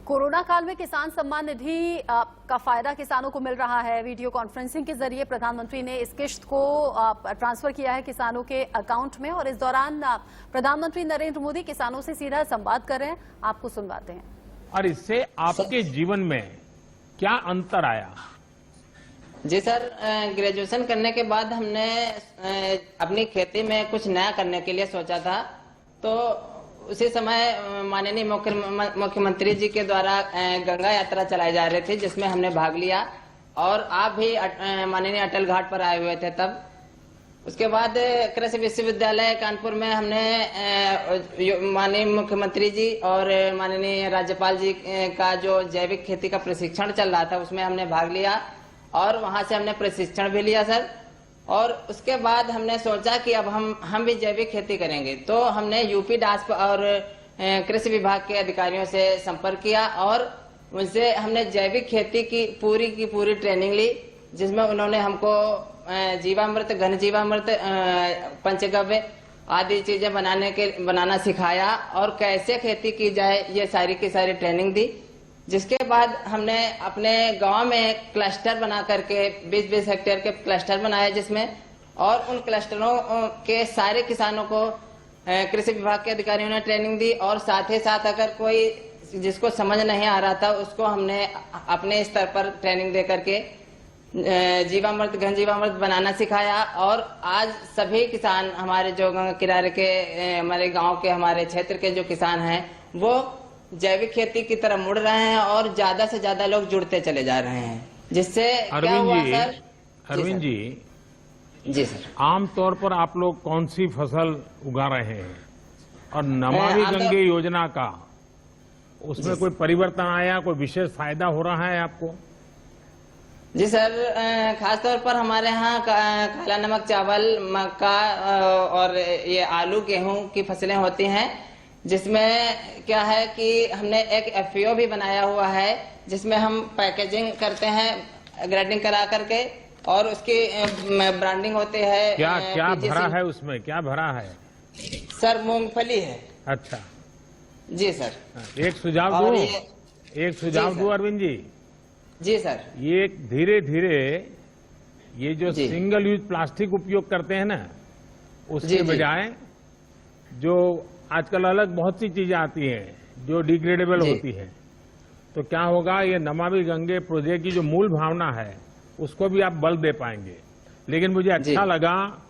Corona काल में किसान सम्मान निधि का फायदा किसानों को मिल रहा है। वीडियो कॉन्फ्रेंसिंग के जरिए प्रधानमंत्री ने इस किश्त को ट्रांसफर किया है किसानों के अकाउंट में और इस दौरान प्रधानमंत्री नरेंद्र मोदी किसानों से सीधा संवाद कर रहे हैं। आपको सुनवाते हैं। और इससे आपके जीवन में क्या अंतर आया? जी सर, ग्रेजुएशन करने के बाद हमने अपनी खेती में कुछ नया करने के लिए सोचा था, तो उसी समय माननीय मुख्यमंत्री जी के द्वारा गंगा यात्रा चलाई जा रही थी, जिसमें हमने भाग लिया और आप भी माननीय अटल घाट पर आए हुए थे तब। उसके बाद कृषि विश्वविद्यालय कानपुर में हमने माननीय मुख्यमंत्री जी और माननीय राज्यपाल जी का जो जैविक खेती का प्रशिक्षण चल रहा था उसमें हमने भाग लिया और वहां से हमने प्रशिक्षण भी लिया सर। और उसके बाद हमने सोचा कि अब हम भी जैविक खेती करेंगे, तो हमने यूपी डास्प और कृषि विभाग के अधिकारियों से संपर्क किया और उनसे हमने जैविक खेती की पूरी ट्रेनिंग ली, जिसमें उन्होंने हमको जीवामृत, घन जीवामृत, पंचगव्य आदि चीजें बनाना सिखाया और कैसे खेती की जाए ये सारी की सारी ट्रेनिंग दी। जिसके बाद हमने अपने गांव में क्लस्टर बना करके 20-20 हेक्टेयर के क्लस्टर बनाए, जिसमें और उन क्लस्टरों के सारे किसानों को कृषि विभाग के अधिकारियों ने ट्रेनिंग दी और साथ ही साथ अगर कोई जिसको समझ नहीं आ रहा था उसको हमने अपने स्तर पर ट्रेनिंग दे करके जीवामृत, घन जीवामृत बनाना सिखाया। और आज सभी किसान हमारे जो गंगा किनारे के हमारे गांव के हमारे क्षेत्र के जो किसान हैं वो जैविक खेती की तरफ मुड़ रहे हैं और ज्यादा से ज्यादा लोग जुड़ते चले जा रहे हैं, जिससे क्या हुआ सर? अरविंद जी सर, आमतौर पर आप लोग कौन सी फसल उगा रहे हैं और नमामि गंगे योजना का उसमें कोई परिवर्तन आया, कोई विशेष फायदा हो रहा है आपको? जी सर, खासतौर पर हमारे यहाँ काला नमक चावल, मक्का और ये आलू, गेहूं की फसलें होती हैं, जिसमें क्या है कि हमने एक एफपीओ भी बनाया हुआ है, जिसमें हम पैकेजिंग करते हैं ग्रेडिंग करा करके और उसकी ब्रांडिंग होती है। क्या भरा है उसमें, क्या भरा है? सर मूंगफली है। अच्छा जी सर। एक सुझाव दूं अरविंद जी। जी सर। ये धीरे धीरे ये जो सिंगल यूज प्लास्टिक उपयोग करते हैं ना, उसके बजाय जो आजकल अलग बहुत सी चीजें आती हैं जो डिग्रेडेबल होती है, तो क्या होगा, ये नमामि गंगे प्रोजेक्ट की जो मूल भावना है उसको भी आप बल दे पाएंगे। लेकिन मुझे अच्छा लगा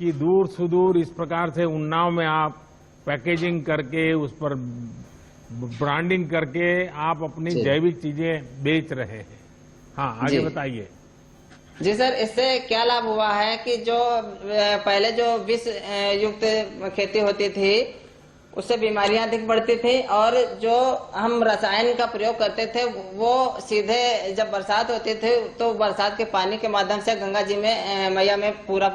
कि दूर सुदूर इस प्रकार से उन्नाव में आप पैकेजिंग करके उस पर ब्रांडिंग करके आप अपनी जैविक चीजें बेच रहे हैं। हाँ, आगे बताइए। जी सर, इससे क्या लाभ हुआ है कि जो पहले जो विष युक्त खेती होती थी उससे बीमारियां अधिक बढ़ती थी और जो हम रसायन का प्रयोग करते थे वो सीधे जब बरसात होती थी तो बरसात के पानी के माध्यम से गंगा जी में मैया में पूरा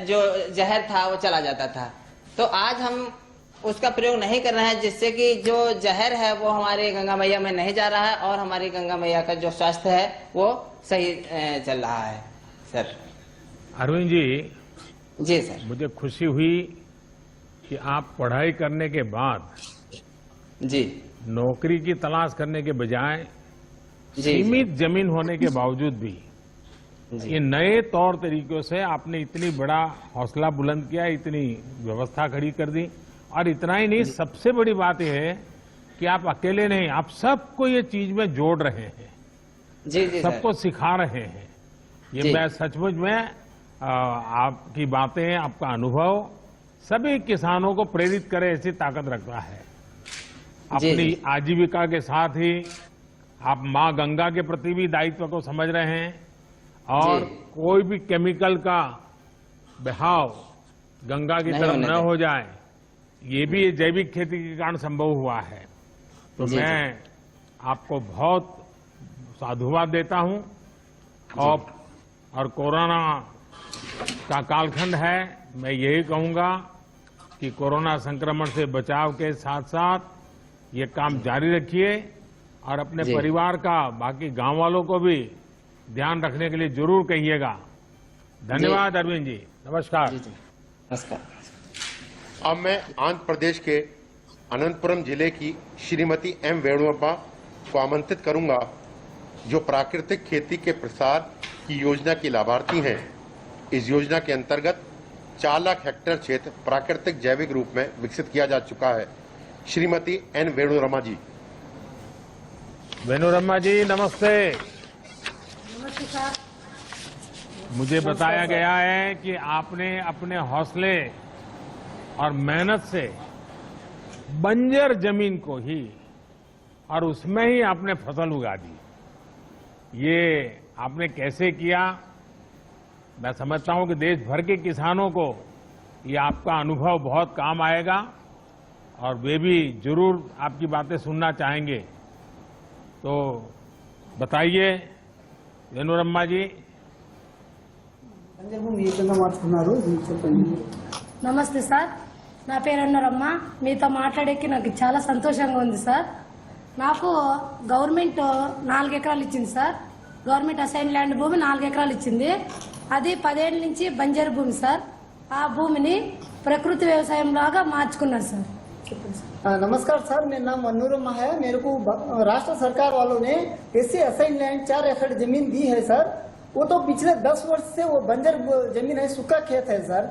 जो जहर था वो चला जाता था। तो आज हम उसका प्रयोग नहीं कर रहे हैं, जिससे कि जो जहर है वो हमारे गंगा मैया में नहीं जा रहा है और हमारी गंगा मैया का जो स्वास्थ्य है वो सही चल रहा है सर। अरविंद जी सर, मुझे खुशी हुई कि आप पढ़ाई करने के बाद नौकरी की तलाश करने के बजाय सीमित जमीन होने के बावजूद भी ये नए तौर तरीकों से आपने इतनी बड़ा हौसला बुलंद किया, इतनी व्यवस्था खड़ी कर दी। और इतना ही नहीं, सबसे बड़ी बात यह है कि आप अकेले नहीं, आप सबको ये चीज में जोड़ रहे हैं, सबको सिखा रहे हैं। ये मैं सचमुच में आपकी बातें, आपका अनुभव सभी किसानों को प्रेरित करे ऐसी ताकत रखता है। अपनी आजीविका के साथ ही आप मां गंगा के प्रति भी दायित्व को समझ रहे हैं और कोई भी केमिकल का बहाव गंगा की तरफ न हो जाए, ये भी जैविक खेती के कारण संभव हुआ है। तो मैं आपको बहुत साधुवाद देता हूं। और कोरोना का कालखंड है, मैं यही कहूंगा कि कोरोना संक्रमण से बचाव के साथ साथ ये काम जारी रखिए और अपने परिवार का, बाकी गांव वालों को भी ध्यान रखने के लिए जरूर कहिएगा। धन्यवाद अरविंद जी, नमस्कार। नमस्कार। अब मैं आंध्र प्रदेश के अनंतपुरम जिले की श्रीमती एम वेणुगोपाल को आमंत्रित करूंगा, जो प्राकृतिक खेती के प्रसार की योजना की लाभार्थी हैं। इस योजना के अंतर्गत 4 लाख हेक्टेयर क्षेत्र प्राकृतिक जैविक रूप में विकसित किया जा चुका है। श्रीमती एन वेणुरमा जी। वेणुरमा जी नमस्ते। नमस्ते सर। मुझे बताया गया है कि आपने अपने हौसले और मेहनत से बंजर जमीन को ही और उसमें ही आपने फसल उगा दी। ये आपने कैसे किया? मैं समझता हूं कि देश भर के किसानों को ये आपका अनुभव बहुत काम आएगा और वे भी जरूर आपकी बातें सुनना चाहेंगे। तो बताइए वेणुरमा जी। నమస్తే సార్, నా పేరు అన్నరమ్మ. మీతో మాట్లాడేకి నాకు చాలా సంతోషంగా ఉంది సార్. నాకు గవర్నమెంట్ 4 ఎకరాలు ఇచ్చింది సార్. గవర్నమెంట్ అసైన్ ల్యాండ్ భూమి 4 ఎకరాలు ఇచ్చింది. అది 10 ఏళ్ల నుంచి బంజరు భూమి సార్. ఆ భూమిని ప్రకృతి వ్యవసాయం లాగా మార్చుకున్నారు సార్. नमस्कार सर, मेरा नाम मनोरमा है। मेरे को राष्ट्र सरकार वालों ने एससी असाइन लैंड 4 एकड़ जमीन दी है सर। वो तो पिछले 10 वर्ष से वो बंजर जमीन है, सूखा खेत है सर।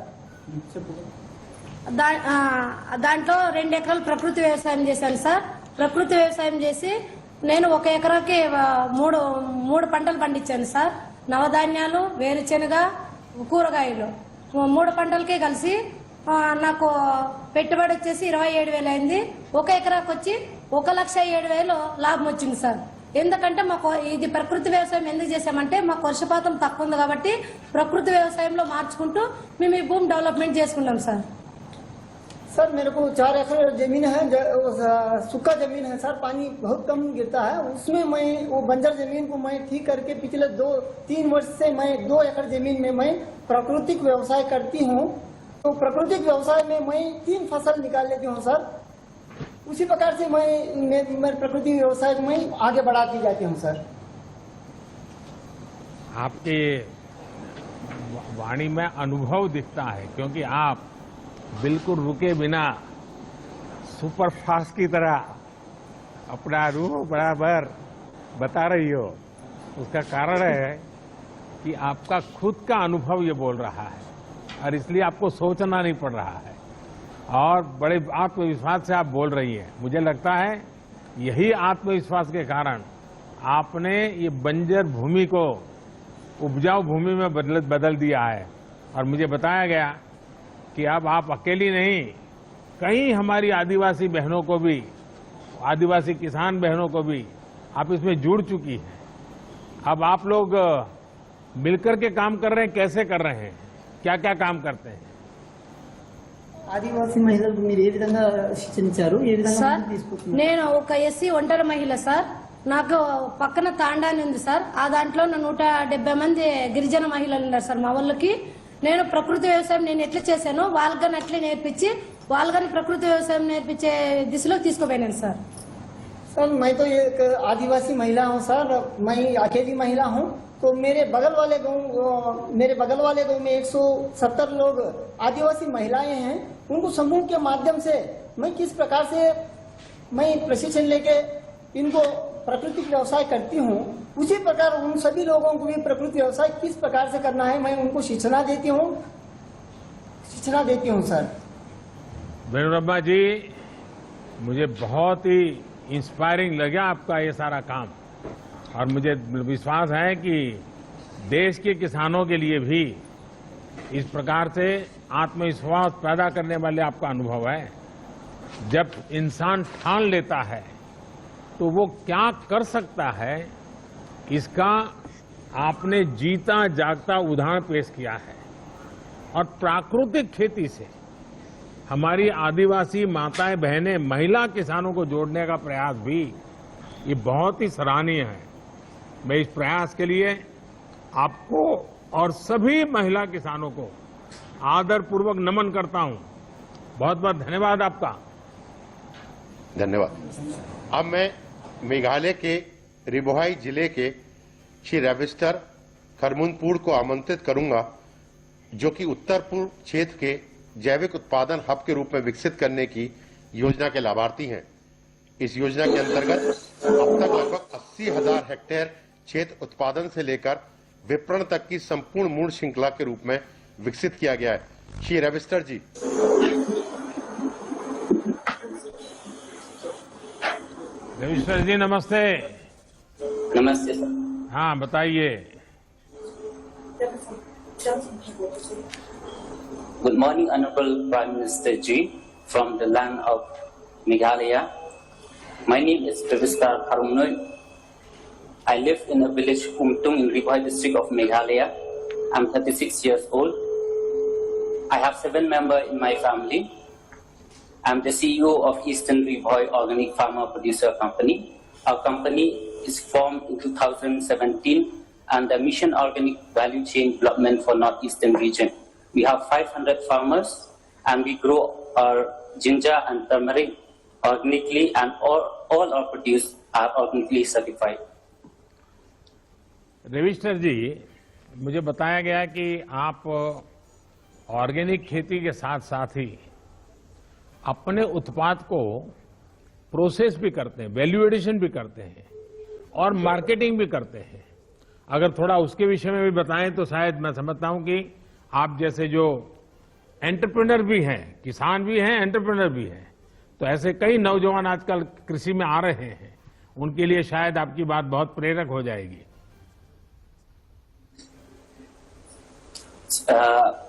దాంట్లో 2 ఎకరాలు ప్రకృతి వ్యవసాయం చేశాను సార్. ప్రకృతి వ్యవసాయం చేసి నేను 1 ఎకరాకి మూడు పంటలు పండించాను సార్. నవధాన్యాలు, వేరుశెనగ, కూరగాయలు 3 పంటలకే కలిసి నాకు పెట్టుబడి వచ్చేసి 27,000 అయింది. 1 ఎకరాకు వచ్చి 1,07,000 లాభం వచ్చింది సార్. ఎందుకంటే మాకు ఇది ప్రకృతి వ్యవసాయం ఎందుకు చేశామంటే మాకు వర్షపాతం తక్కువ ఉంది కాబట్టి ప్రకృతి వ్యవసాయంలో మార్చుకుంటూ మేము ఈ భూమి డెవలప్మెంట్ చేసుకున్నాం సార్. सर मेरे को 4 एकड़ जमीन है, सूखा जमीन है सर, पानी बहुत कम गिरता है। उसमें मैं वो बंजर जमीन को मैं ठीक करके पिछले 2-3 वर्ष से मैं 2 एकड़ जमीन में मैं प्राकृतिक व्यवसाय करती हूँ। तो प्राकृतिक व्यवसाय में मैं 3 फसल निकाल लेती हूँ सर। उसी प्रकार से मैं प्रकृति व्यवसाय में आगे बढ़ाती जाती हूँ सर। आपके वाणी में अनुभव दिखता है, क्योंकि आप बिल्कुल रुके बिना सुपर फास्ट की तरह अपना रूह बराबर बता रही हो। उसका कारण है कि आपका खुद का अनुभव ये बोल रहा है और इसलिए आपको सोचना नहीं पड़ रहा है और बड़े आत्मविश्वास से आप बोल रही हैं। मुझे लगता है यही आत्मविश्वास के कारण आपने ये बंजर भूमि को उपजाऊ भूमि में बदल दिया है। और मुझे बताया गया कि अब आप अकेली नहीं, कई हमारी आदिवासी बहनों को भी, आदिवासी किसान बहनों को भी आप इसमें जुड़ चुकी हैं। अब आप लोग मिलकर के काम कर रहे हैं, कैसे कर रहे हैं, क्या क्या काम करते हैं? ఆదివాసీ మహిళలకు మీరు ఏ విధంగా శిక్షణ ఇచ్చారు, ఏ విధంగా సార్ తీసుకుంటున్నారు? నేను ఒక ఎస్సీ ఒంటరి మహిళ సార్. నాకు పక్కన తాండాని ఉంది సార్. ఆ దాంట్లో 170 మంది గిరిజన మహిళలు ఉన్నారు సార్ మా వాళ్ళకి. నేను ప్రకృతి వ్యవసాయం నేను ఎట్లా చేశానో వాళ్ళని అట్లే నేర్పించి వాళ్ళని ప్రకృతి వ్యవసాయం నేర్పించే దిశలో తీసుకుపోయినాను సార్. सर मैं तो एक आदिवासी महिला हूँ सर, मैं अकेली महिला हूँ। तो मेरे बगल वाले गांव में 170 लोग आदिवासी महिलाएं हैं। उनको समूह के माध्यम से मैं किस प्रकार से मैं प्रशिक्षण लेके इनको प्राकृतिक व्यवसाय करती हूँ, उसी प्रकार उन सभी लोगों को भी प्रकृति व्यवसाय किस प्रकार से करना है मैं उनको शिक्षणा देती हूँ सर। वेणुरमा जी, मुझे बहुत ही इंस्पायरिंग लगा आपका ये सारा काम और मुझे विश्वास है कि देश के किसानों के लिए भी इस प्रकार से आत्मविश्वास पैदा करने वाले आपका अनुभव है। जब इंसान ठान लेता है तो वो क्या कर सकता है, इसका आपने जीता जागता उदाहरण पेश किया है। और प्राकृतिक खेती से हमारी आदिवासी माताएं बहनें महिला किसानों को जोड़ने का प्रयास भी ये बहुत ही सराहनीय है। मैं इस प्रयास के लिए आपको और सभी महिला किसानों को आदरपूर्वक नमन करता हूं। बहुत बहुत धन्यवाद आपका। धन्यवाद। अब मैं मेघालय के रिबोहाई जिले के श्री रविस्टर खरमुनपुर को आमंत्रित करूंगा, जो कि उत्तर पूर्व क्षेत्र के जैविक उत्पादन हब के रूप में विकसित करने की योजना के लाभार्थी हैं। इस योजना के अंतर्गत अब तक लगभग 80,000 हेक्टेयर क्षेत्र उत्पादन से लेकर विपणन तक की संपूर्ण मूल श्रृंखला के रूप में विकसित किया गया है। श्री रविस्टर जी। रविस्टर जी नमस्ते। नमस्ते सर। हाँ बताइए। Good morning, Honorable Prime Minister Ji from the land of Meghalaya. My name is Praviskar Harunoi. I live in a village Kumtung in Ribhoi district of Meghalaya. I'm 36 years old. I have 7 members in my family. I'm the CEO of Eastern Ribhoi Organic Farmer Producer Company. Our company is formed in 2017 under Mission Organic Value Chain Development for Northeastern region. We have 500 farmers and we grow our ginger and turmeric organically, and all our produce are organically certified. रविस्टर जी, मुझे बताया गया कि आप organic खेती के साथ साथ ही अपने उत्पाद को प्रोसेस भी करते हैं, वैल्यू एडिशन भी करते हैं और मार्केटिंग भी करते हैं। अगर थोड़ा उसके विषय में भी बताएं तो शायद मैं समझता हूं कि आप जैसे जो एंटरप्रेन्योर भी हैं, किसान भी हैं, एंटरप्रेन्योर भी हैं, तो ऐसे कई नौजवान आजकल कृषि में आ रहे हैं, उनके लिए शायद आपकी बात बहुत प्रेरक हो जाएगी।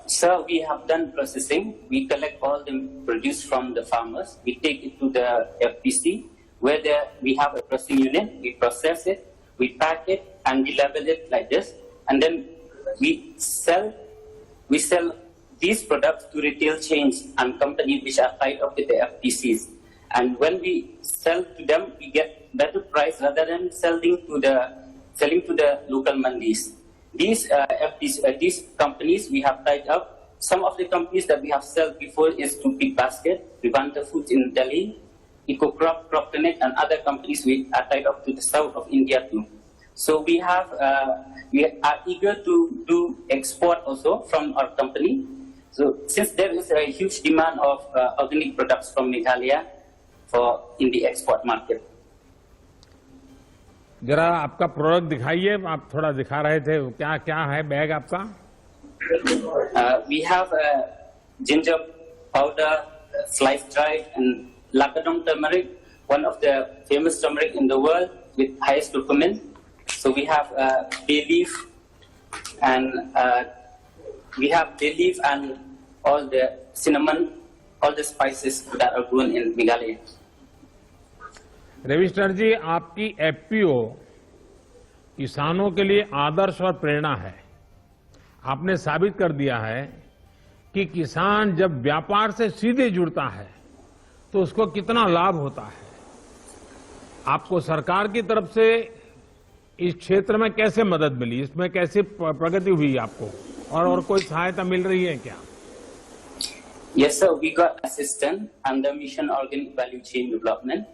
Sir, we have done processing. We collect all the produce from the farmers. We take it to the FPC, where we have a processing unit. We process it, we pack it, and we label it like this. And then we sell these products to retail chains and companies which are tied up with the FPCs. And when we sell to them, we get better price rather than selling to the local mandis. These companies we have tied up. Some of the companies that we have sold before is to Big Basket, Vivanta Foods in Delhi, EcoCrop, CropConnect, and other companies we are tied up to the south of India too. So we are eager to do export also from our company. So since there is a huge demand of organic products from Meghalaya in the export market. जरा आपका product दिखाइए, आप थोड़ा दिखा रहे थे, क्या क्या है बैग आपका? We have ginger powder, sliced dried, and Lakadong turmeric, one of the famous turmeric in the world with highest curcumin. So we have bay leaf, and all the cinnamon, all the spices that are grown in Meghalaya. रविस्टर जी, आपकी FPO किसानों के लिए आदर्श और प्रेरणा है। आपने साबित कर दिया है कि किसान जब व्यापार से सीधे जुड़ता है तो उसको कितना लाभ होता है। आपको सरकार की तरफ से इस क्षेत्र में कैसे मदद मिली, इसमें कैसे प्रगति हुई आपको, और कोई सहायता मिल रही है क्या? Yes sir, we got assistance under Mission Organic Value Chain Development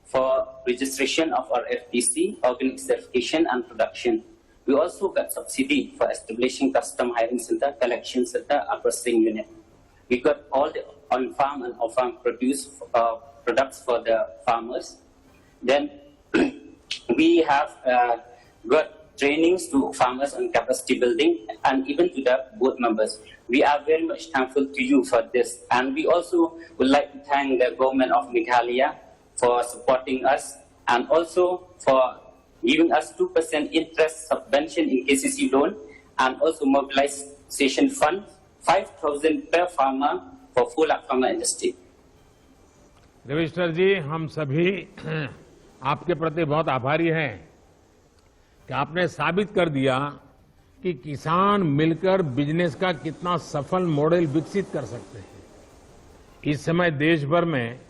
for registration of our FPC, organic certification and production. We also got subsidy for establishing custom hiring center, collection center, and processing unit. We got all the on-farm and off-farm products for the farmers. Then we have got trainings to farmers on capacity building and even to the board members. We are very much thankful to you for this. And we also would like to thank the government of Meghalaya for supporting us and also for giving us 2% interest subvention in KCC loan and also mobilization fund 5,000 per farmer for full farmer industry. रविस्टर जी, हम सभी आपके प्रति बहुत आभारी हैं कि आपने साबित कर दिया कि किसान मिलकर बिजनेस का कितना सफल मॉडल विकसित कर सकते हैं। इस समय देश भर में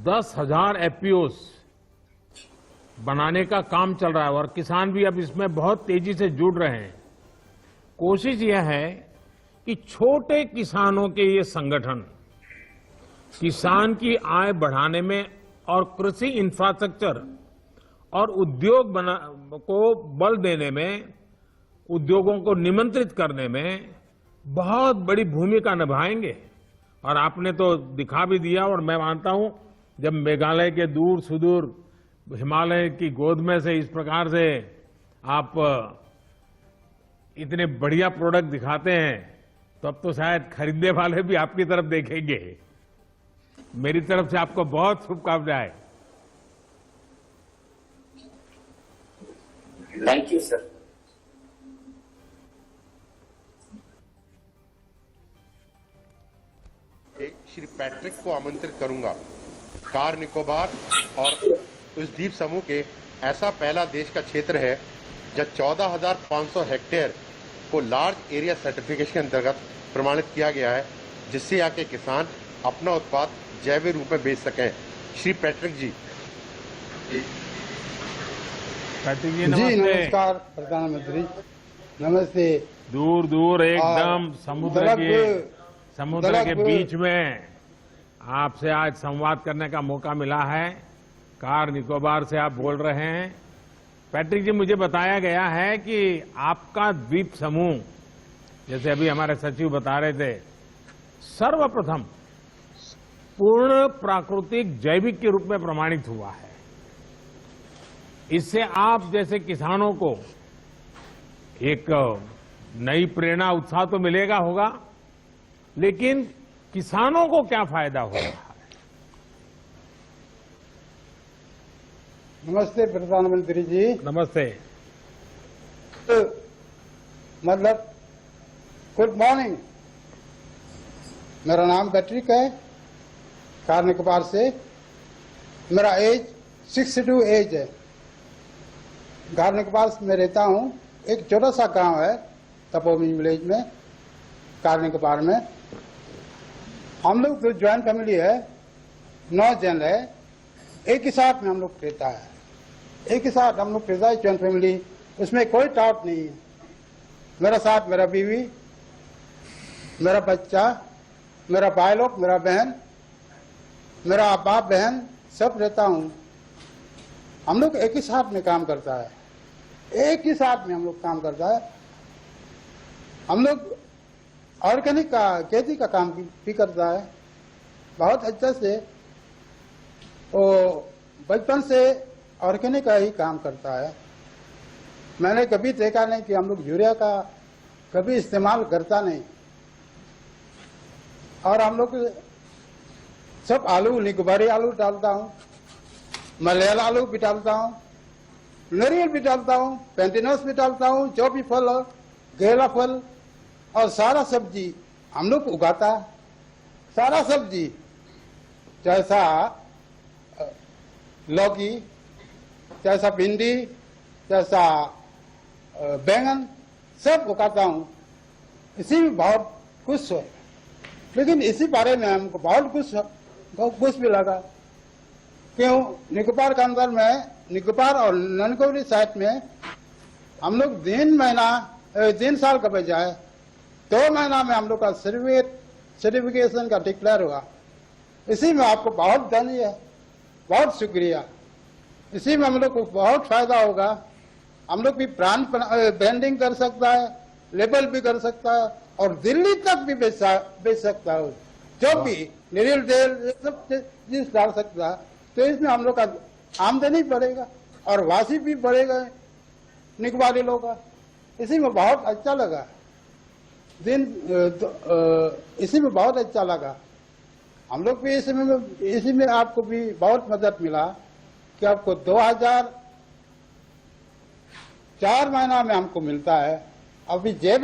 10,000 एफपीओस बनाने का काम चल रहा है और किसान भी अब इसमें बहुत तेजी से जुड़ रहे हैं। कोशिश यह है कि छोटे किसानों के ये संगठन किसान की आय बढ़ाने में और कृषि इंफ्रास्ट्रक्चर और उद्योग को बल देने में, उद्योगों को निमंत्रित करने में बहुत बड़ी भूमिका निभाएंगे और आपने तो दिखा भी दिया, और मैं मानता हूं जब मेघालय के दूर सुदूर हिमालय की गोद में से इस प्रकार से आप इतने बढ़िया प्रोडक्ट दिखाते हैं तो अब तो शायद खरीदने वाले भी आपकी तरफ देखेंगे। मेरी तरफ से आपको बहुत शुभकामनाएं। Thank you, sir. Shri Patrick को आमंत्रित करूंगा। कार निकोबार और उस द्वीप समूह के ऐसा पहला देश का क्षेत्र है जहां 14,500 हेक्टेयर को लार्ज एरिया सर्टिफिकेशन के अंतर्गत प्रमाणित किया गया है, जिससे यहाँ के किसान अपना उत्पाद जैविक रूप में बेच सकें। श्री पैट्रिक जी। पैट्रिक जी जी नमस्ते। नमस्कार प्रधानमंत्री, नमस्ते। दूर दूर एकदम समुद्र के बीच में आपसे आज संवाद करने का मौका मिला है। कार निकोबार से आप बोल रहे हैं। पैट्रिक जी, मुझे बताया गया है कि आपका द्वीप समूह, जैसे अभी हमारे सचिव बता रहे थे, सर्वप्रथम पूर्ण प्राकृतिक जैविक के रूप में प्रमाणित हुआ है। इससे आप जैसे किसानों को एक नई प्रेरणा, उत्साह तो मिलेगा होगा, लेकिन किसानों को क्या फायदा हो रहा है? नमस्ते प्रधानमंत्री जी। नमस्ते। मतलब गुड मॉर्निंग। मेरा नाम पैट्रिक है, कार निकोबार से। मेरा एज 62 एज है। कार निकोबार में रहता हूँ। एक छोटा सा गांव है तपोमी विलेज में, कार निकोबार में। हम लोग जो ज्वाइंट फैमिली है, 9 जन है। एक ही साथ में हम लोग रहता है, एक ही साथ हम लोग रहता है, ज्वाइंट फैमिली। उसमें कोई डाउट नहीं है। मेरा साथ मेरा बीवी, मेरा बच्चा, मेरा भाई लोग, मेरा बहन, मेरा बाप बहन सब रहता हूँ। हम लोग एक ही साथ में काम करता है, एक ही साथ में हम लोग काम करता है। हम लोग ऑर्गेनिक का खेती का काम भी करता है बहुत अच्छा से। वो बचपन से ऑर्गेनिक का ही काम करता है। मैंने कभी देखा नहीं कि हम लोग यूरिया का कभी इस्तेमाल करता नहीं। और हम लोग सब आलू, निकोबारी आलू डालता हूँ, मलयाला आलू भी डालता हूँ, नारियल भी डालता हूँ, पेंटिनस भी डालता हूँ, जो भी फल हो, केला फल और सारा सब्जी हम लोग उगाता है। सारा सब्जी जैसा लौकी, जैसा भिंडी, जैसा बैंगन सब उगाता हूँ। इसी में बहुत खुश है। लेकिन इसी बारे में हमको बहुत कुछ भी लगा। क्यों? निकोबार के अंदर में, निकोबार और ननकोबरी साइड में हम लोग 3 साल का बजाय 2 महीना में हम लोग का सर्टिफिकेशन का डिक्लेयर हुआ। इसी में आपको बहुत धन्यवाद है, बहुत शुक्रिया। इसी में हम लोग को बहुत फायदा होगा। हम लोग भी ब्रांड ब्रांडिंग कर सकता है, लेबल भी कर सकता है और दिल्ली तक भी बेच सकता है। जो भी नारियल तेल सब चीज डाल सकता है। तो इसमें हम लोग का आमदनी बढ़ेगा और वासी भी बढ़ेगा निकोबारी लोग का। इसी में बहुत अच्छा लगा। इसी में बहुत अच्छा लगा। हम लोग भी इसी में आपको भी बहुत मदद मिला कि आपको 2004 महीना में हमको मिलता है। अभी 6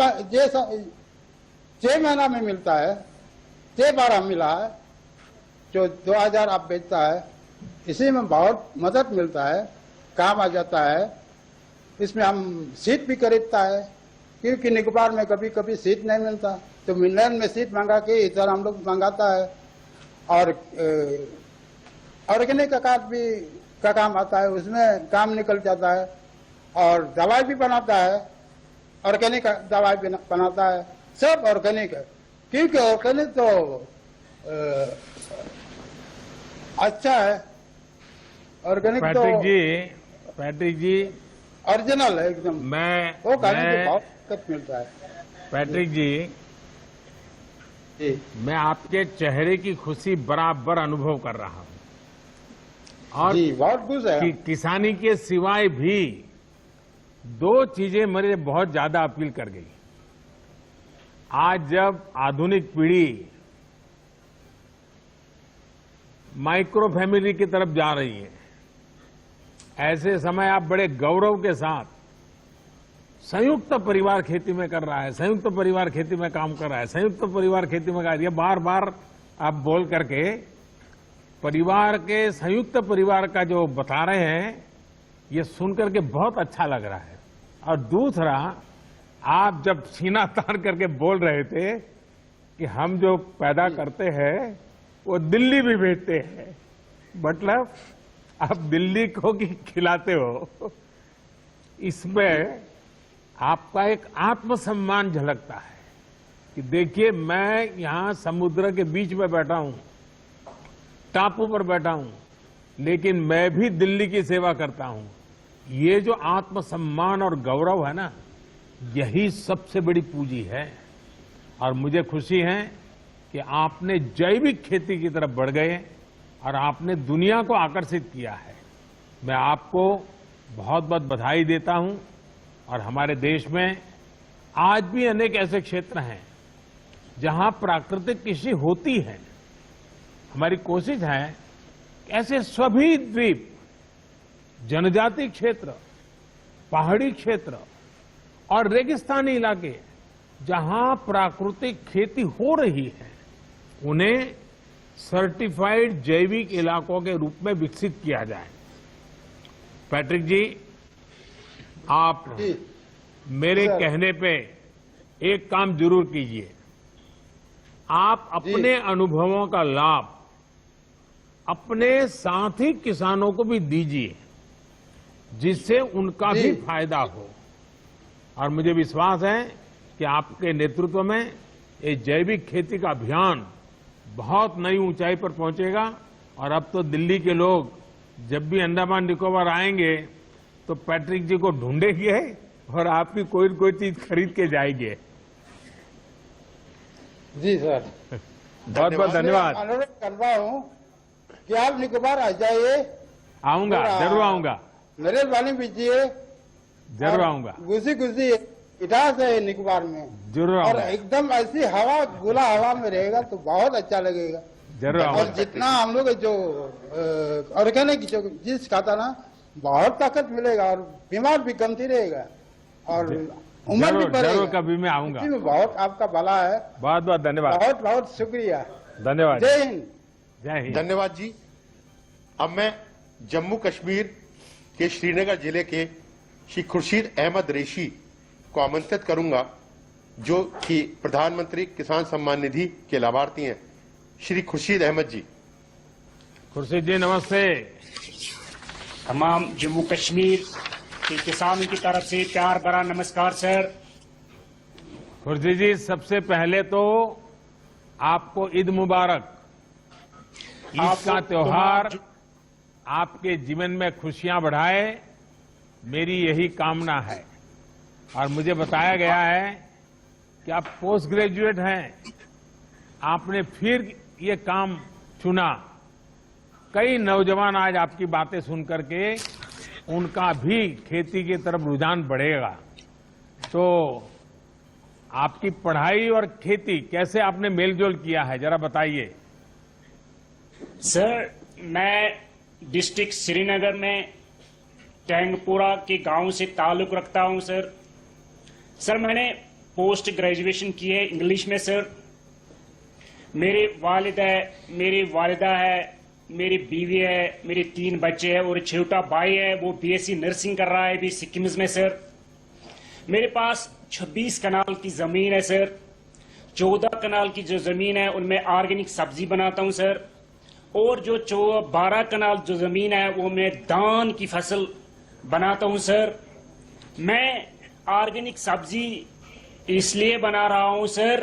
महीना में मिलता है, 6 बार हम मिला है। जो 2000 आप बेचता है, इसी में बहुत मदद मिलता है, काम आ जाता है। इसमें हम सीट भी खरीदता है, क्योंकि निकोबार में कभी कभी सीट नहीं मिलता, तो मिलन में सीट मंगा के इधर हम लोग मंगाता है। और ऑर्गेनिक का कार्ड भी का काम आता है, उसमें काम निकल जाता है। और दवाई भी बनाता है, ऑर्गेनिक दवाई भी बनाता है, सब ऑर्गेनिक है। क्योंकि ऑर्गेनिक तो अच्छा है। ऑर्गेनिक तो पैट्रिक जी ओरिजिनल है एकदम। वो खाने में बहुत मिलता है। पैट्रिक जी, जी मैं आपके चेहरे की खुशी बराबर अनुभव कर रहा हूं और जी बहुत खुश है। किसानी के सिवाय भी 2 चीजें मेरे बहुत ज्यादा अपील कर गई। आज जब आधुनिक पीढ़ी माइक्रो फैमिली की तरफ जा रही है, ऐसे समय आप बड़े गौरव के साथ संयुक्त परिवार खेती में कर रहा है, संयुक्त परिवार खेती में काम कर रहा है, संयुक्त परिवार खेती में ये बार बार आप बोल करके परिवार के संयुक्त परिवार का जो बता रहे हैं, ये सुनकर के बहुत अच्छा लग रहा है। और दूसरा, आप जब सीना तान करके बोल रहे थे कि हम जो पैदा करते हैं वो दिल्ली भी भेजते हैं, मतलब आप दिल्ली को भी खिलाते हो, इसमें आपका एक आत्मसम्मान झलकता है कि देखिए मैं यहां समुद्र के बीच में बैठा हूं, टापू पर बैठा हूं, लेकिन मैं भी दिल्ली की सेवा करता हूं। ये जो आत्मसम्मान और गौरव है ना, यही सबसे बड़ी पूंजी है। और मुझे खुशी है कि आपने जैविक खेती की तरफ बढ़ गए और आपने दुनिया को आकर्षित किया है। मैं आपको बहुत बहुत बधाई देता हूं। और हमारे देश में आज भी अनेक ऐसे क्षेत्र हैं जहां प्राकृतिक कृषि होती है। हमारी कोशिश है कि ऐसे सभी द्वीप, जनजाति क्षेत्र, पहाड़ी क्षेत्र और रेगिस्तानी इलाके जहां प्राकृतिक खेती हो रही है, उन्हें सर्टिफाइड जैविक इलाकों के रूप में विकसित किया जाए। पैट्रिक जी, आप मेरे कहने पे एक काम जरूर कीजिए। आप अपने अनुभवों का लाभ अपने साथी किसानों को भी दीजिए, जिससे उनका भी फायदा हो। और मुझे विश्वास है कि आपके नेतृत्व में ये जैविक खेती का अभियान बहुत नई ऊंचाई पर पहुंचेगा। और अब तो दिल्ली के लोग जब भी अंडमान निकोबार आएंगे तो पैट्रिक जी को ढूंढेंगे और आपकी कोई न कोई चीज खरीद के जाएंगे। जी सर, बहुत बहुत धन्यवाद। अनुरोध कर रहा हूँ कि आप निकोबार आ जाइए। आऊंगा, जरूर आऊंगा, मेरे पानी पीजिए, जरूर आऊंगा। गुजी गुजी मिठास है निकोबार में, जरूर और आऊंगा, एकदम ऐसी हवा, खुला हवा में रहेगा तो बहुत अच्छा लगेगा। जरूर और आऊंगा। जितना हम लोग जो ऑर्गेनिक जो चीज खाता ना, बहुत ताकत मिलेगा और बीमार भी कमती रहेगा और उम्र भी जरूर बढ़ेगा। कभी मैं आऊंगा। इसी में बहुत आपका भला है। बहुत बहुत धन्यवाद। बहुत बहुत शुक्रिया। धन्यवाद। जय हिंद। जय हिंद। धन्यवाद जी। अब मैं जम्मू कश्मीर के श्रीनगर जिले के श्री खुर्शीद अहमद रेशी को आमंत्रित करूंगा, जो कि प्रधानमंत्री किसान सम्मान निधि के लाभार्थी हैं। श्री खुर्शीद अहमद जी। खुर्शीद जी नमस्ते। तमाम जम्मू कश्मीर के किसानों की तरफ से प्यार भरा नमस्कार सर। खुर्शीद जी, सबसे पहले तो आपको ईद मुबारक। ईद का त्योहार आपके जीवन में खुशियां बढ़ाए, मेरी यही कामना है। और मुझे बताया गया है कि आप पोस्ट ग्रेजुएट हैं, आपने फिर ये काम चुना। कई नौजवान आज आपकी बातें सुन करके उनका भी खेती की तरफ रुझान बढ़ेगा। तो आपकी पढ़ाई और खेती कैसे आपने मेलजोल किया है, जरा बताइए। सर, मैं डिस्ट्रिक्ट श्रीनगर में टैंगपुरा के गांव से ताल्लुक रखता हूं सर। सर, मैंने पोस्ट ग्रेजुएशन की है इंग्लिश में सर। मेरे वालिद है, मेरी वालिदा है, मेरी बीवी है, मेरे 3 बच्चे हैं और छोटा भाई है, वो बीएससी नर्सिंग कर रहा है अभी सिक्किम में सर। मेरे पास 26 कनाल की जमीन है सर। 14 कनाल की जो जमीन है उनमें ऑर्गेनिक सब्जी बनाता हूं सर, और जो 12 कनाल जो जमीन है वो मैं धान की फसल बनाता हूं सर। मैं ऑर्गेनिक सब्जी इसलिए बना रहा हूं सर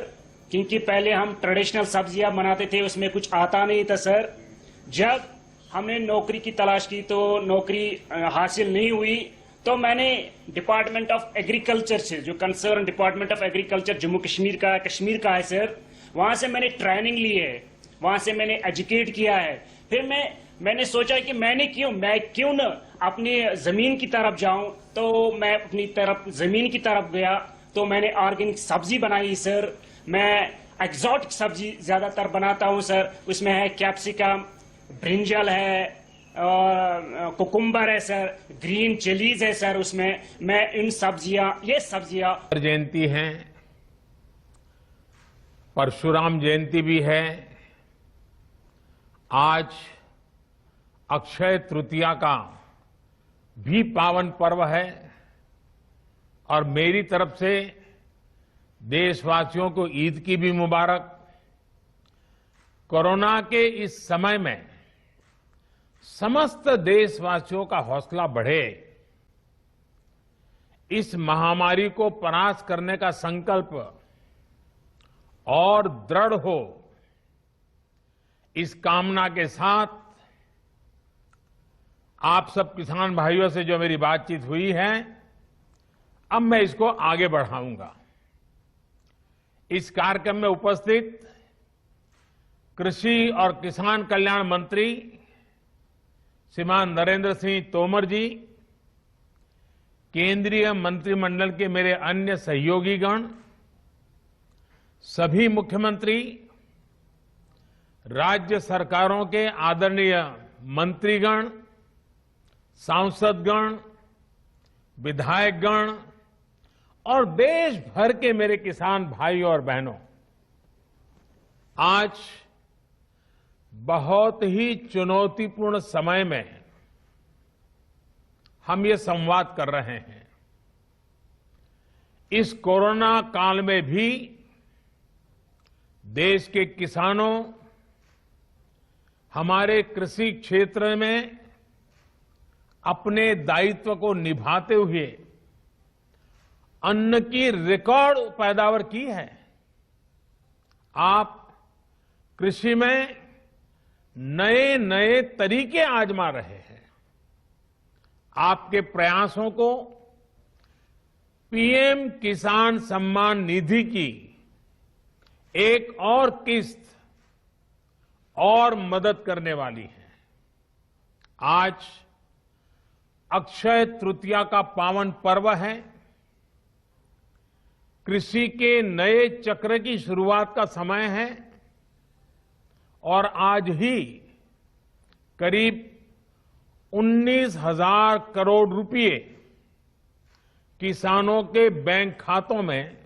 क्योंकि पहले हम ट्रेडिशनल सब्जियां बनाते थे, उसमें कुछ आता नहीं था सर। जब हमने नौकरी की तलाश की तो नौकरी हासिल नहीं हुई, तो मैंने डिपार्टमेंट ऑफ एग्रीकल्चर से, जो concern department of agriculture Jammu Kashmir का है सर, वहां से मैंने ट्रेनिंग ली है, वहां से मैंने एजुकेट किया है। फिर मैंने सोचा कि मैं क्यों न अपनी जमीन की तरफ जाऊं, तो मैं अपनी तरफ जमीन की तरफ गया, तो मैंने ऑर्गेनिक सब्जी बनाई सर। मैं एक्सोटिक सब्जी ज्यादातर बनाता हूं सर, उसमें है कैप्सिकम, ब्रिंजल है और कुकुम्बर है सर, ग्रीन चिलीज है सर। उसमें मैं इन ये सब्जियां जयंती है, परशुराम जयंती भी है, आज अक्षय तृतीया का भी पावन पर्व है और मेरी तरफ से देशवासियों को ईद की भी मुबारक। कोरोना के इस समय में समस्त देशवासियों का हौसला बढ़े, इस महामारी को परास्त करने का संकल्प और दृढ़ हो, इस कामना के साथ आप सब किसान भाइयों से जो मेरी बातचीत हुई है, अब मैं इसको आगे बढ़ाऊंगा। इस कार्यक्रम में उपस्थित कृषि और किसान कल्याण मंत्री श्रीमान नरेंद्र सिंह तोमर जी, केंद्रीय मंत्रिमंडल के मेरे अन्य सहयोगीगण, सभी मुख्यमंत्री, राज्य सरकारों के आदरणीय मंत्रीगण, सांसदगण, विधायकगण और देश भर के मेरे किसान भाई और बहनों, आज बहुत ही चुनौतीपूर्ण समय में हम ये संवाद कर रहे हैं। इस कोरोना काल में भी देश के किसानों, हमारे कृषि क्षेत्र में अपने दायित्व को निभाते हुए अन्न की रिकॉर्ड पैदावार की है। आप कृषि में नए नए तरीके आजमा रहे हैं। आपके प्रयासों को पीएम किसान सम्मान निधि की एक और किस्त और मदद करने वाली है। आज अक्षय तृतीया का पावन पर्व है। कृषि के नए चक्र की शुरुआत का समय है और आज ही करीब 19,000 करोड़ रुपए किसानों के बैंक खातों में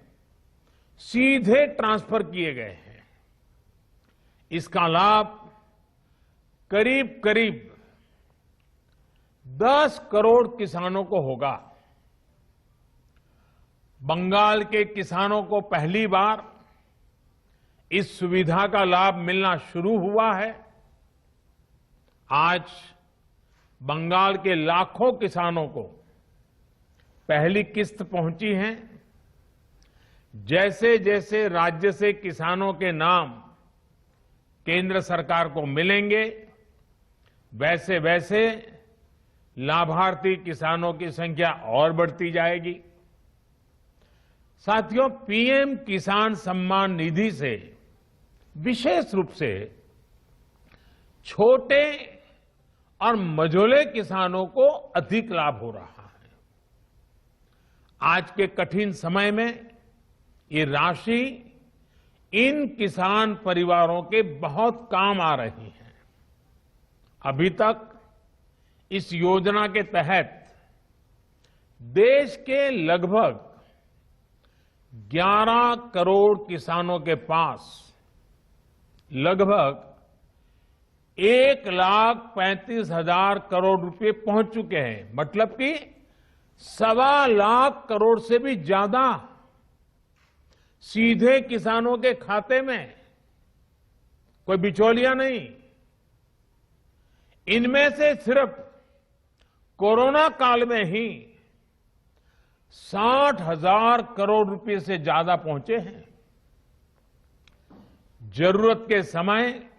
सीधे ट्रांसफर किए गए हैं। इसका लाभ करीब करीब 10 करोड़ किसानों को होगा। बंगाल के किसानों को पहली बार इस सुविधा का लाभ मिलना शुरू हुआ है। आज बंगाल के लाखों किसानों को पहली किस्त पहुंची है। जैसे जैसे राज्य से किसानों के नाम केंद्र सरकार को मिलेंगे, वैसे वैसे लाभार्थी किसानों की संख्या और बढ़ती जाएगी। साथियों, पीएम किसान सम्मान निधि से विशेष रूप से छोटे और मझोले किसानों को अधिक लाभ हो रहा है। आज के कठिन समय में ये राशि इन किसान परिवारों के बहुत काम आ रही है। अभी तक इस योजना के तहत देश के लगभग 11 करोड़ किसानों के पास लगभग 1,35,000 करोड़ रुपए पहुंच चुके हैं। मतलब कि 1.25 लाख करोड़ से भी ज्यादा सीधे किसानों के खाते में, कोई बिचौलिया नहीं। इनमें से सिर्फ कोरोना काल में ही 60,000 करोड़ रुपए से ज्यादा पहुंचे हैं। जरूरत के समय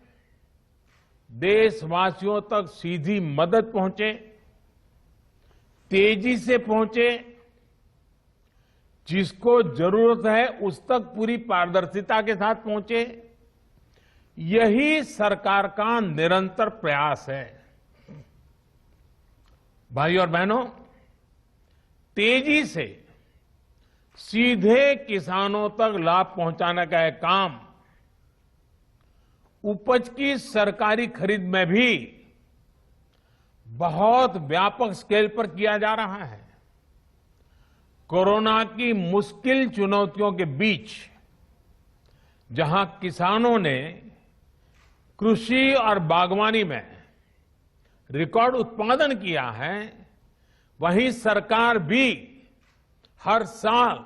देशवासियों तक सीधी मदद पहुंचे, तेजी से पहुंचे, जिसको जरूरत है उस तक पूरी पारदर्शिता के साथ पहुंचे, यही सरकार का निरंतर प्रयास है। भाई और बहनों, तेजी से सीधे किसानों तक लाभ पहुंचाने का यह काम उपज की सरकारी खरीद में भी बहुत व्यापक स्केल पर किया जा रहा है। कोरोना की मुश्किल चुनौतियों के बीच जहां किसानों ने कृषि और बागवानी में रिकॉर्ड उत्पादन किया है, वहीं सरकार भी हर साल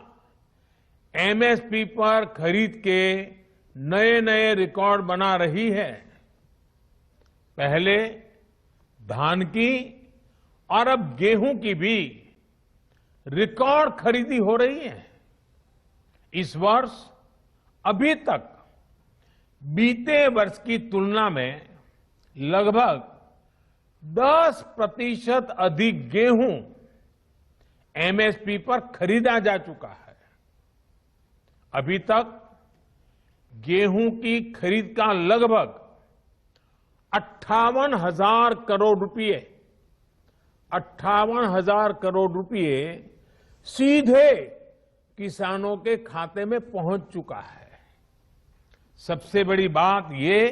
एमएसपी पर खरीद के नए नए रिकॉर्ड बना रही है। पहले धान की और अब गेहूं की भी रिकॉर्ड खरीदी हो रही है। इस वर्ष अभी तक बीते वर्ष की तुलना में लगभग 10% अधिक गेहूं एमएसपी पर खरीदा जा चुका है। अभी तक गेहूं की खरीद का लगभग 58,000 करोड़ रुपए 58,000 करोड़ रुपए सीधे किसानों के खाते में पहुंच चुका है। सबसे बड़ी बात ये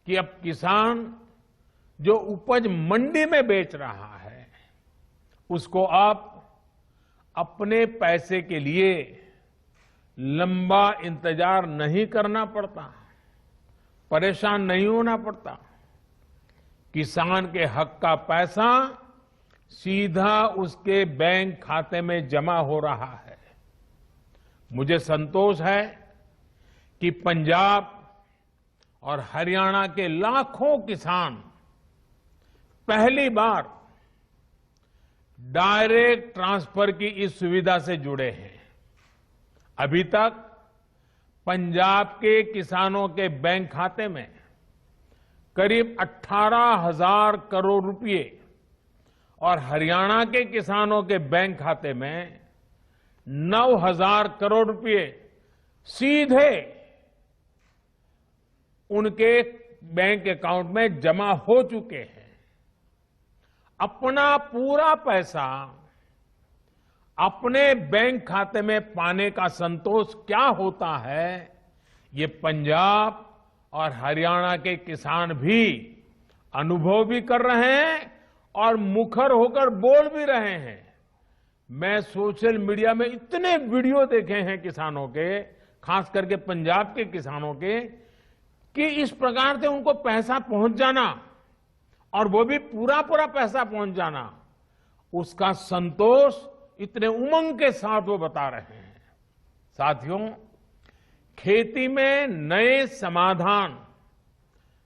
कि अब किसान जो उपज मंडी में बेच रहा है, उसको अब अपने पैसे के लिए लंबा इंतजार नहीं करना पड़ता, परेशान नहीं होना पड़ता। किसान के हक का पैसा सीधा उसके बैंक खाते में जमा हो रहा है। मुझे संतोष है कि पंजाब और हरियाणा के लाखों किसान पहली बार डायरेक्ट ट्रांसफर की इस सुविधा से जुड़े हैं। अभी तक पंजाब के किसानों के बैंक खाते में करीब 18,000 करोड़ रुपए और हरियाणा के किसानों के बैंक खाते में 9,000 करोड़ रुपए सीधे उनके बैंक अकाउंट में जमा हो चुके हैं। अपना पूरा पैसा अपने बैंक खाते में पाने का संतोष क्या होता है, ये पंजाब और हरियाणा के किसान भी अनुभव भी कर रहे हैं और मुखर होकर बोल भी रहे हैं। मैं सोशल मीडिया में इतने वीडियो देखे हैं किसानों के, खास करके पंजाब के किसानों के, कि इस प्रकार से उनको पैसा पहुंच जाना और वो भी पूरा पूरा पैसा पहुंच जाना, उसका संतोष इतने उमंग के साथ वो बता रहे हैं। साथियों, खेती में नए समाधान,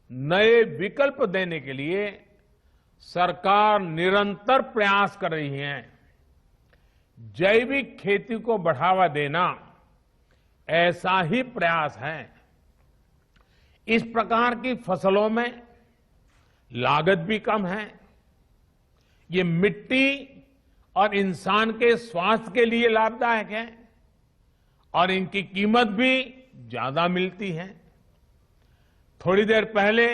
नए विकल्प देने के लिए सरकार निरंतर प्रयास कर रही है। जैविक खेती को बढ़ावा देना ऐसा ही प्रयास है। इस प्रकार की फसलों में लागत भी कम है, ये मिट्टी और इंसान के स्वास्थ्य के लिए लाभदायक है और इनकी कीमत भी ज्यादा मिलती है। थोड़ी देर पहले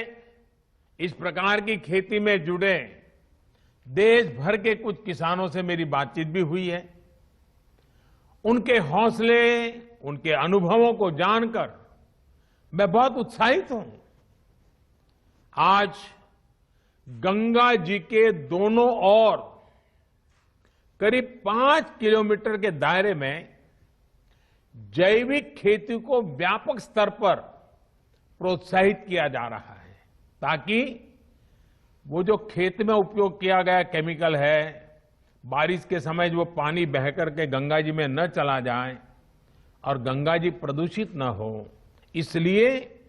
इस प्रकार की खेती में जुड़े देश भर के कुछ किसानों से मेरी बातचीत भी हुई है। उनके हौसले, उनके अनुभवों को जानकर मैं बहुत उत्साहित हूं। आज गंगा जी के दोनों ओर करीब 5 किलोमीटर के दायरे में जैविक खेती को व्यापक स्तर पर प्रोत्साहित किया जा रहा है, ताकि वो जो खेत में उपयोग किया गया केमिकल है, बारिश के समय जो पानी बह करके गंगा जी में न चला जाए और गंगा जी प्रदूषित न हो, इसलिए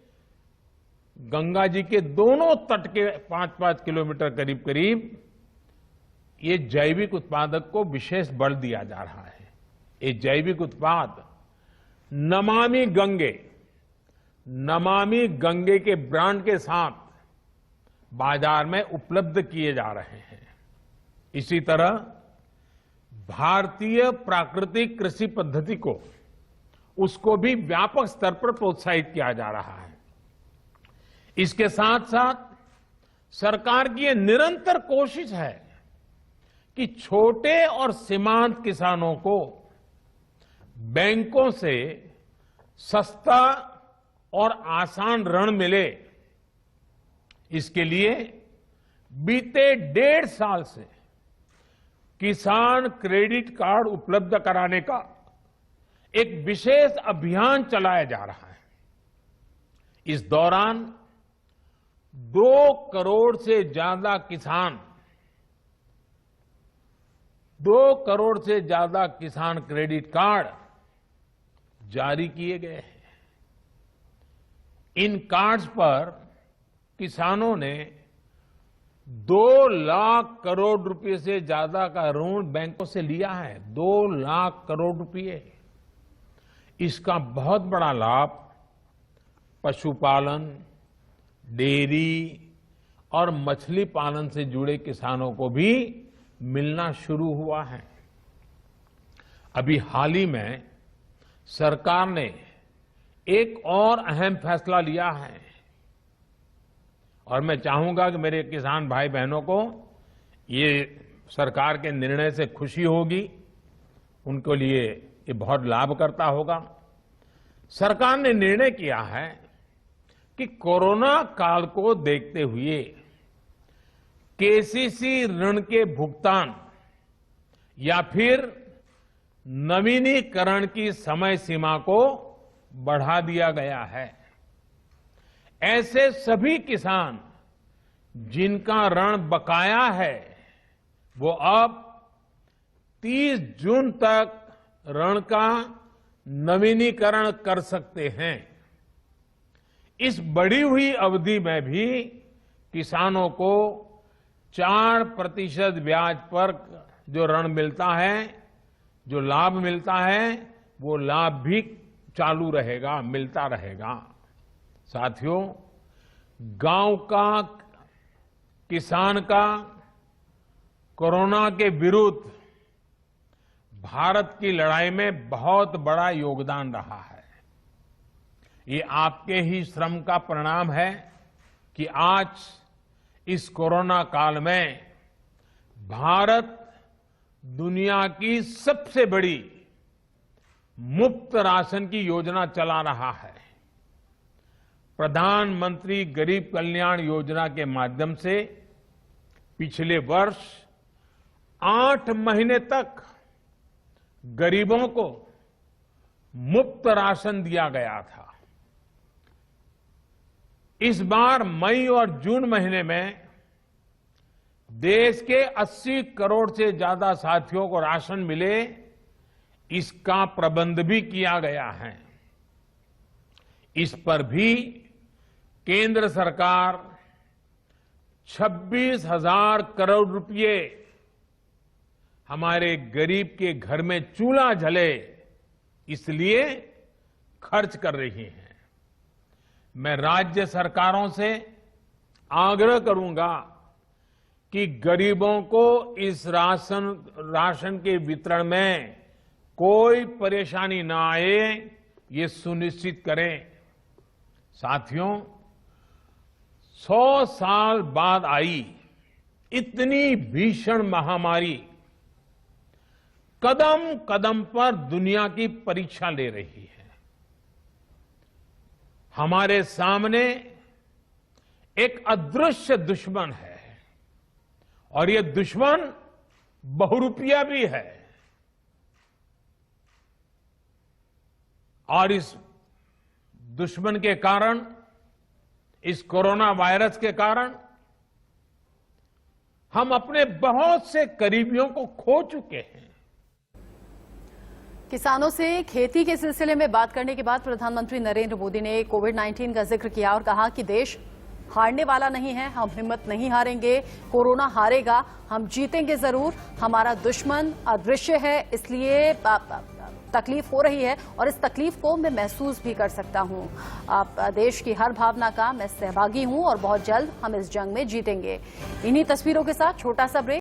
गंगा जी के दोनों तट के 5-5 किलोमीटर करीब करीब ये जैविक उत्पादक को विशेष बल दिया जा रहा है। ये जैविक उत्पाद नमामि गंगे के ब्रांड के साथ बाजार में उपलब्ध किए जा रहे हैं। इसी तरह भारतीय प्राकृतिक कृषि पद्धति को उसको भी व्यापक स्तर पर प्रोत्साहित किया जा रहा है। इसके साथ साथ सरकार की यह निरंतर कोशिश है कि छोटे और सीमांत किसानों को बैंकों से सस्ता और आसान ऋण मिले। इसके लिए बीते 1.5 साल से किसान क्रेडिट कार्ड उपलब्ध कराने का एक विशेष अभियान चलाया जा रहा है। इस दौरान 2 करोड़ से ज्यादा किसान 2 करोड़ से ज्यादा किसान क्रेडिट कार्ड जारी किए गए हैं। इन कार्ड्स पर किसानों ने 2 लाख करोड़ रुपए से ज्यादा का ऋण बैंकों से लिया है। 2 लाख करोड़ रुपए। इसका बहुत बड़ा लाभ पशुपालन, डेयरी और मछली पालन से जुड़े किसानों को भी मिलना शुरू हुआ है। अभी हाल ही में सरकार ने एक और अहम फैसला लिया है और मैं चाहूंगा कि मेरे किसान भाई बहनों को ये सरकार के निर्णय से खुशी होगी, उनके लिए ये बहुत लाभकर्ता होगा। सरकार ने निर्णय किया है कि कोरोना काल को देखते हुए केसीसी ऋण के भुगतान या फिर नवीनीकरण की समय सीमा को बढ़ा दिया गया है। ऐसे सभी किसान जिनका ऋण बकाया है वो अब 30 जून तक ऋण का नवीनीकरण कर सकते हैं। इस बढ़ी हुई अवधि में भी किसानों को 4% ब्याज पर जो ऋण मिलता है, जो लाभ मिलता है, वो लाभ भी चालू रहेगा, मिलता रहेगा। साथियों, गांव का किसान का कोरोना के विरुद्ध भारत की लड़ाई में बहुत बड़ा योगदान रहा है। ये आपके ही श्रम का परिणाम है कि आज इस कोरोना काल में भारत दुनिया की सबसे बड़ी मुफ्त राशन की योजना चला रहा है। प्रधानमंत्री गरीब कल्याण योजना के माध्यम से पिछले वर्ष 8 महीने तक गरीबों को मुफ्त राशन दिया गया था। इस बार मई और जून महीने में देश के 80 करोड़ से ज्यादा साथियों को राशन मिले, इसका प्रबंध भी किया गया है। इस पर भी केंद्र सरकार 26,000 करोड़ रुपए हमारे गरीब के घर में चूल्हा जले इसलिए खर्च कर रही है। मैं राज्य सरकारों से आग्रह करूंगा कि गरीबों को इस राशन के वितरण में कोई परेशानी ना आए, ये सुनिश्चित करें। साथियों, 100 साल बाद आई इतनी भीषण महामारी कदम कदम पर दुनिया की परीक्षा ले रही है। हमारे सामने एक अदृश्य दुश्मन है और ये दुश्मन बहुरूपिया भी है। और इस दुश्मन के कारण, इस कोरोना वायरस के कारण हम अपने बहुत से करीबियों को खो चुके हैं। किसानों से खेती के सिलसिले में बात करने के बाद प्रधानमंत्री नरेंद्र मोदी ने कोविड-19 का जिक्र किया और कहा कि देश हारने वाला नहीं है, हम हिम्मत नहीं हारेंगे। कोरोना हारेगा, हम जीतेंगे जरूर। हमारा दुश्मन अदृश्य है, इसलिए तकलीफ हो रही है और इस तकलीफ को मैं महसूस भी कर सकता हूं। देश की हर भावना का मैं सहभागी हूं और बहुत जल्द हम इस जंग में जीतेंगे। इन्हीं तस्वीरों के साथ छोटा सा ब्रेक।